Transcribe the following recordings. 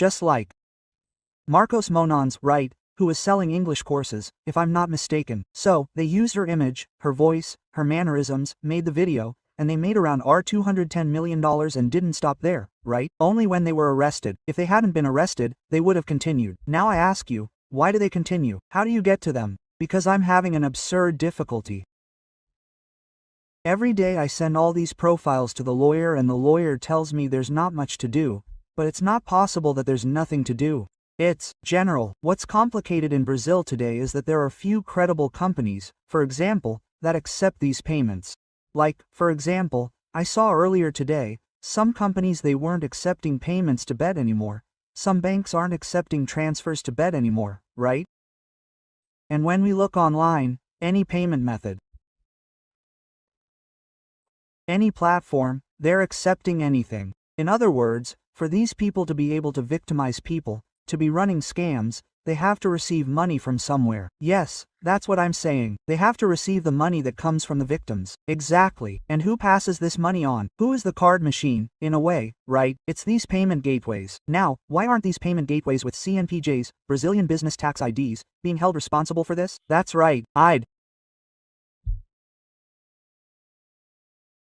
Just like Marcos Monons, right, who was selling English courses, if I'm not mistaken. So, they used her image, her voice, her mannerisms, made the video, and they made around $210 million and didn't stop there, right? Only when they were arrested. If they hadn't been arrested, they would have continued. Now I ask you, why do they continue? How do you get to them? Because I'm having an absurd difficulty. Every day I send all these profiles to the lawyer and the lawyer tells me there's not much to do, but it's not possible that there's nothing to do. It's general. What's complicated in Brazil today is that there are few credible companies, for example, that accept these payments. Like, for example, I saw earlier today, some companies they weren't accepting payments to bet anymore. Some banks aren't accepting transfers to bet anymore, right? And when we look online, any payment method, any platform, they're accepting anything. In other words, for these people to be able to victimize people, to be running scams, they have to receive money from somewhere. Yes, that's what I'm saying. They have to receive the money that comes from the victims. Exactly. And who passes this money on? Who is the card machine, in a way, right? It's these payment gateways. Now, why aren't these payment gateways with CNPJs, Brazilian business tax IDs, being held responsible for this? That's right, I'd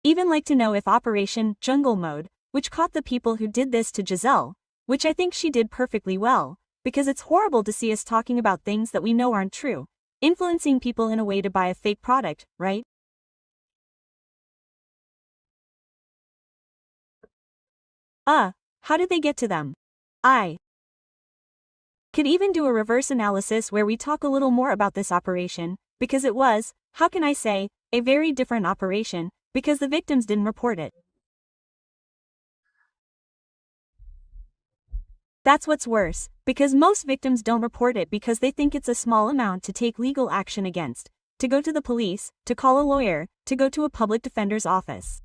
even like to know if Operation Jungle Mode, which caught the people who did this to Giselle, which I think she did perfectly well, because it's horrible to see us talking about things that we know aren't true, influencing people in a way to buy a fake product, right? How did they get to them? I could even do a reverse analysis where we talk a little more about this operation, because it was, how can I say, a very different operation, because the victims didn't report it. That's what's worse, because most victims don't report it because they think it's a small amount to take legal action against, to go to the police, to call a lawyer, to go to a public defender's office.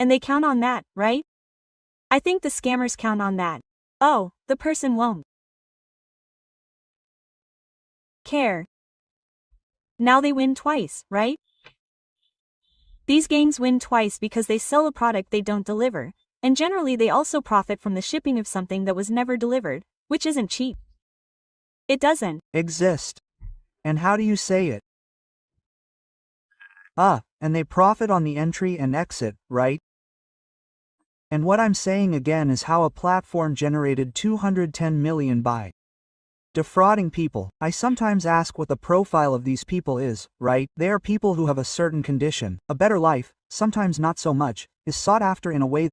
And they count on that, right? I think the scammers count on that. Oh, the person won't care. Now they win twice, right? These gangs win twice because they sell a product they don't deliver, and generally they also profit from the shipping of something that was never delivered, which isn't cheap. It doesn't exist. And how do you say it? And they profit on the entry and exit, right? And what I'm saying again is how a platform generated 210 million by defrauding people. I sometimes ask what the profile of these people is, right? They are people who have a certain condition, a better life, sometimes not so much, is sought after in a way